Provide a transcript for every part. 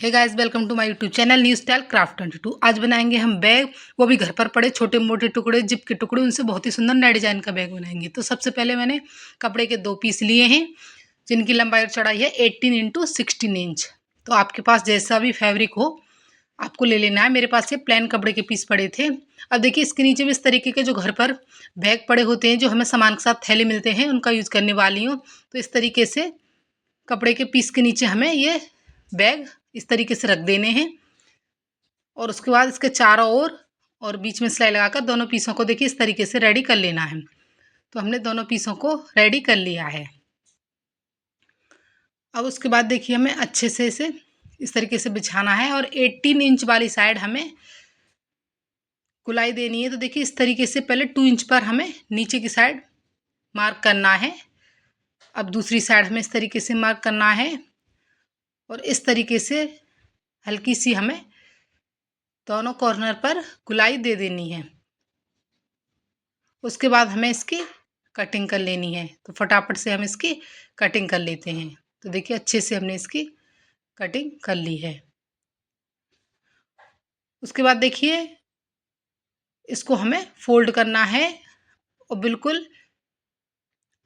Hey guys, welcome to my YouTube channel new style craft 22। आज बनाएंगे हम bag, वो भी घर पर पड़े छोटे मोटे टुकड़े, जिप के टुकड़े, उनसे बहुत ही सुंदर नए डिजाइन का बैग बनाएंगे। तो सबसे पहले मैंने कपड़े के 2 पीस लिए हैं, जिनकी लंबाई और चौड़ाई है 18 इंटू 16 इंच। तो आपके पास जैसा भी फैब्रिक हो आपको ले लेना है। मेरे पास ये प्लेन कपड़े के पीस पड़े थे। अब देखिए, इसके नीचे भी इस तरीके के जो घर पर बैग पड़े होते हैं, जो हमें सामान के साथ थैले मिलते हैं, उनका यूज़ करने वाली हूँ। तो इस तरीके से कपड़े के पीस के नीचे हमें ये बैग इस तरीके से रख देने हैं, और उसके बाद इसके चारों ओर और बीच में सिलाई लगाकर दोनों पीसों को देखिए इस तरीके से रेडी कर लेना है। तो हमने दोनों पीसों को रेडी कर लिया है। अब उसके बाद देखिए हमें अच्छे से इसे इस तरीके से बिछाना है, और 18 इंच वाली साइड हमें गुलाई देनी है। तो देखिए इस तरीके से पहले 2 इंच पर हमें नीचे की साइड मार्क करना है। अब दूसरी साइड हमें इस तरीके से मार्क करना है, और इस तरीके से हल्की सी हमें दोनों कॉर्नर पर गुलाई दे देनी है। उसके बाद हमें इसकी कटिंग कर लेनी है। तो फटाफट से हम इसकी कटिंग कर लेते हैं। तो देखिए अच्छे से हमने इसकी कटिंग कर ली है। उसके बाद देखिए इसको हमें फोल्ड करना है, और बिल्कुल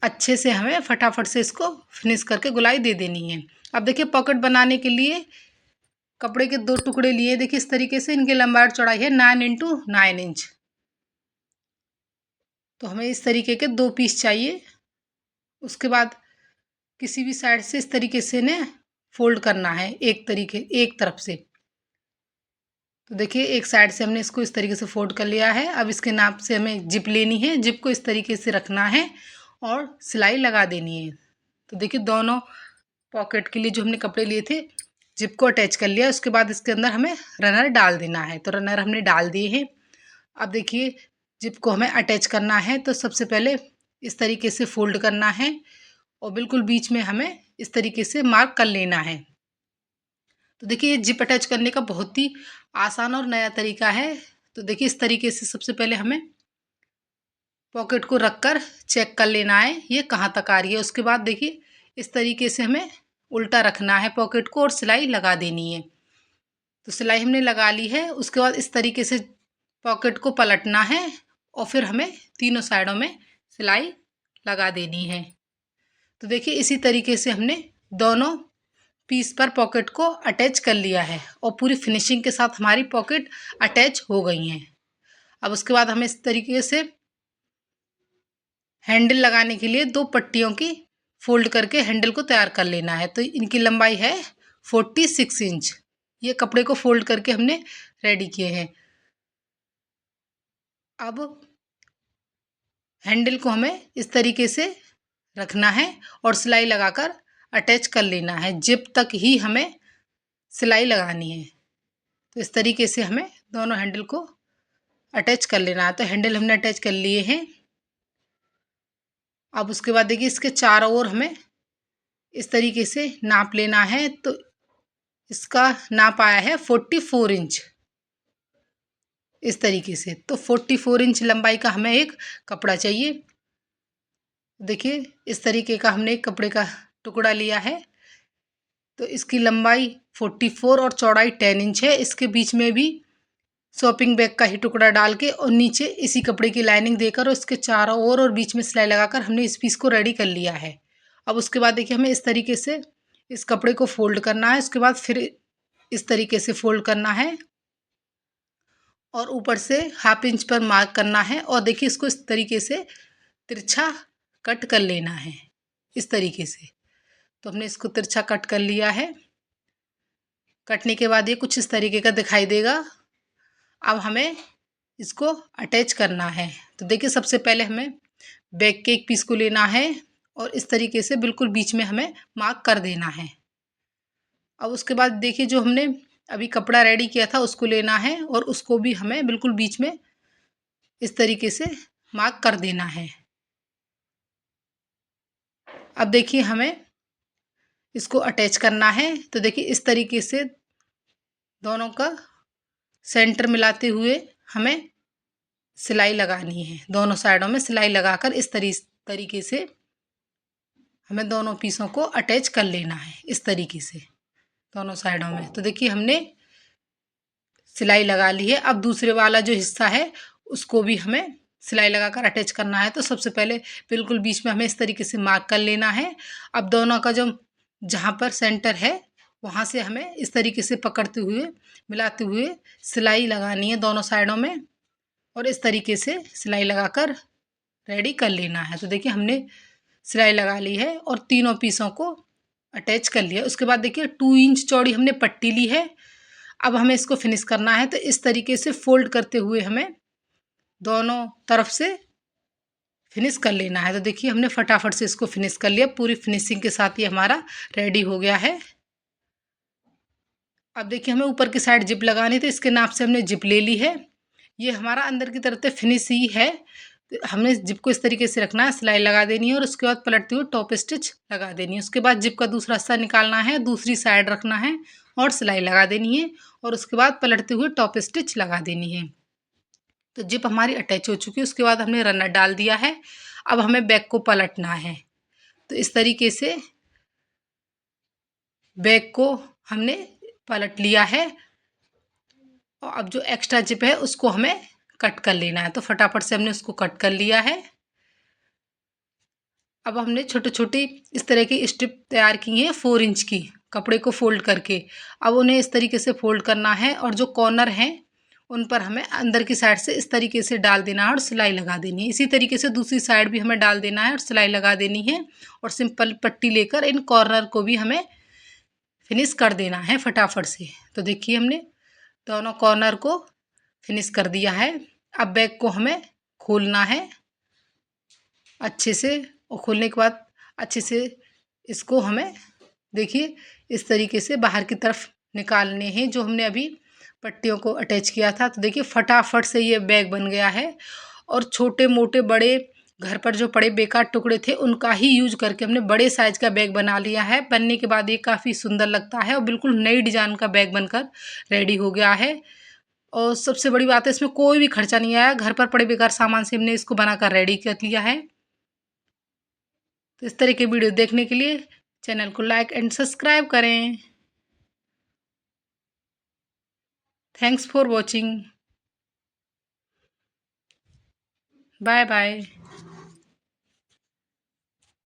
अच्छे से हमें फटाफट से इसको फिनिश करके गुलाई दे देनी है। अब देखिए पॉकेट बनाने के लिए कपड़े के 2 टुकड़े लिए, देखिए इस तरीके से। इनकी लंबाई और चौड़ाई है 9 इंटू 9 इंच। तो हमें इस तरीके के 2 पीस चाहिए। उसके बाद किसी भी साइड से इस तरीके से ने फोल्ड करना है, एक तरफ से। तो देखिए एक साइड से हमने इसको इस तरीके से फोल्ड कर लिया है। अब इसके नाप से हमें जिप लेनी है, जिप को इस तरीके से रखना है और सिलाई लगा देनी है। तो देखिए दोनों पॉकेट के लिए जो हमने कपड़े लिए थे, जिप को अटैच कर लिया। उसके बाद इसके अंदर हमें रनर डाल देना है। तो रनर हमने डाल दिए हैं। अब देखिए जिप को हमें अटैच करना है। तो सबसे पहले इस तरीके से फोल्ड करना है, और बिल्कुल बीच में हमें इस तरीके से मार्क कर लेना है। तो देखिए ये जिप अटैच करने का बहुत ही आसान और नया तरीका है। तो देखिए इस तरीके से सबसे पहले हमें पॉकेट को रखकर चेक कर लेना है ये कहाँ तक आ रही है। उसके बाद देखिए इस तरीके से हमें उल्टा रखना है पॉकेट को, और सिलाई लगा देनी है। तो सिलाई हमने लगा ली है। उसके बाद इस तरीके से पॉकेट को पलटना है, और फिर हमें तीनों साइडों में सिलाई लगा देनी है। तो देखिए इसी तरीके से हमने दोनों पीस पर पॉकेट को अटैच कर लिया है, और पूरी फिनिशिंग के साथ हमारी पॉकेट अटैच हो गई हैं। अब उसके बाद हमें इस तरीके से हैंडल लगाने के लिए 2 पट्टियों की फोल्ड करके हैंडल को तैयार कर लेना है। तो इनकी लंबाई है 46 इंच। ये कपड़े को फोल्ड करके हमने रेडी किए हैं। अब हैंडल को हमें इस तरीके से रखना है, और सिलाई लगाकर अटैच कर लेना है। जिप तक ही हमें सिलाई लगानी है। तो इस तरीके से हमें दोनों हैंडल को अटैच कर लेना है। तो हैंडल हमने अटैच कर लिए हैं। अब उसके बाद देखिए इसके चारों ओर हमें इस तरीके से नाप लेना है। तो इसका नाप आया है 44 इंच, इस तरीके से। तो 44 इंच लंबाई का हमें एक कपड़ा चाहिए। देखिए इस तरीके का हमने एक कपड़े का टुकड़ा लिया है। तो इसकी लंबाई 44 और चौड़ाई 10 इंच है। इसके बीच में भी शॉपिंग बैग का ही टुकड़ा डाल के, और नीचे इसी कपड़े की लाइनिंग देकर, और इसके चारों ओर और बीच में सिलाई लगाकर हमने इस पीस को रेडी कर लिया है। अब उसके बाद देखिए हमें इस तरीके से इस कपड़े को फोल्ड करना है। उसके बाद फिर इस तरीके से फोल्ड करना है, और ऊपर से ½ इंच पर मार्क करना है। और देखिए इसको इस तरीके से तिरछा कट कर लेना है, इस तरीके से। तो हमने इसको तिरछा कट कर लिया है। कटने के बाद ये कुछ इस तरीके का दिखाई देगा। अब हमें इसको अटैच करना है। तो देखिए सबसे पहले हमें बैक के एक पीस को लेना है, और इस तरीके से बिल्कुल बीच में हमें मार्क कर देना है। अब उसके बाद देखिए जो हमने अभी कपड़ा रेडी किया था उसको लेना है, और उसको भी हमें बिल्कुल बीच में इस तरीके से मार्क कर देना है। अब देखिए हमें इसको अटैच करना है। तो देखिए इस तरीके से दोनों का सेंटर मिलाते हुए हमें सिलाई लगानी है। दोनों साइडों में सिलाई लगाकर इस तरीके से हमें दोनों पीसों को अटैच कर लेना है, इस तरीके से। दोनों साइडों में। तो देखिए हमने सिलाई लगा ली है। अब दूसरे वाला जो हिस्सा है उसको भी हमें सिलाई लगाकर अटैच करना है। तो सबसे पहले बिल्कुल बीच में हमें इस तरीके से मार्क कर लेना है। अब दोनों का जो जहाँ पर सेंटर है वहाँ से हमें इस तरीके से पकड़ते हुए मिलाते हुए सिलाई लगानी है दोनों साइडों में, और इस तरीके से सिलाई लगाकर रेडी कर लेना है। तो देखिए हमने सिलाई लगा ली है और तीनों पीसों को अटैच कर लिया। उसके बाद देखिए 2 इंच चौड़ी हमने पट्टी ली है। अब हमें इसको फिनिश करना है। तो इस तरीके से फोल्ड करते हुए हमें दोनों तरफ से फिनिश कर लेना है। तो देखिए हमने फटाफट से इसको फिनिश कर लिया। पूरी फिनिशिंग के साथ ये हमारा रेडी हो गया है। अब देखिए हमें ऊपर की साइड जिप लगानी, तो इसके नाप से हमने जिप ले ली है। ये हमारा अंदर की तरफ से फिनिश ही है। तो हमने जिप को इस तरीके से रखना है, सिलाई लगा देनी है और उसके बाद पलटते हुए टॉप स्टिच लगा देनी है। उसके बाद जिप का दूसरा हिस्सा निकालना है, दूसरी साइड रखना है और सिलाई लगा देनी है, और उसके बाद पलटते हुए टॉप स्टिच लगा देनी है। तो जिप हमारी अटैच हो चुकी है। उसके बाद हमने रनर डाल दिया है। अब हमें बैक को पलटना है। तो इस तरीके से बैक को हमने पलट लिया है, और अब जो एक्स्ट्रा जिप है उसको हमें कट कर लेना है। तो फटाफट से हमने उसको कट कर लिया है। अब हमने छोटे छोटी इस तरह की स्ट्रिप तैयार की हैं 4 इंच की, कपड़े को फोल्ड करके। अब उन्हें इस तरीके से फोल्ड करना है और जो कॉर्नर हैं उन पर हमें अंदर की साइड से इस तरीके से डाल देना है और सिलाई लगा देनी है। इसी तरीके से दूसरी साइड भी हमें डाल देना है और सिलाई लगा देनी है, और सिंपल पट्टी लेकर इन कॉर्नर को भी हमें फिनिश कर देना है फटाफट से। तो देखिए हमने दोनों कॉर्नर को फिनिश कर दिया है। अब बैक को हमें खोलना है अच्छे से, और खोलने के बाद अच्छे से इसको हमें देखिए इस तरीके से बाहर की तरफ निकालने हैं जो हमने अभी पट्टियों को अटैच किया था। तो देखिए फटाफट से ये बैग बन गया है, और छोटे मोटे बड़े घर पर जो पड़े बेकार टुकड़े थे उनका ही यूज करके हमने बड़े साइज का बैग बना लिया है। बनने के बाद ये काफ़ी सुंदर लगता है और बिल्कुल नई डिजाइन का बैग बनकर रेडी हो गया है। और सबसे बड़ी बात है इसमें कोई भी खर्चा नहीं आया, घर पर पड़े बेकार सामान से हमने इसको बनाकर रेडी कर लिया है। तो इस तरह के वीडियो देखने के लिए चैनल को लाइक एंड सब्सक्राइब करें। Thanks for watching. Bye bye.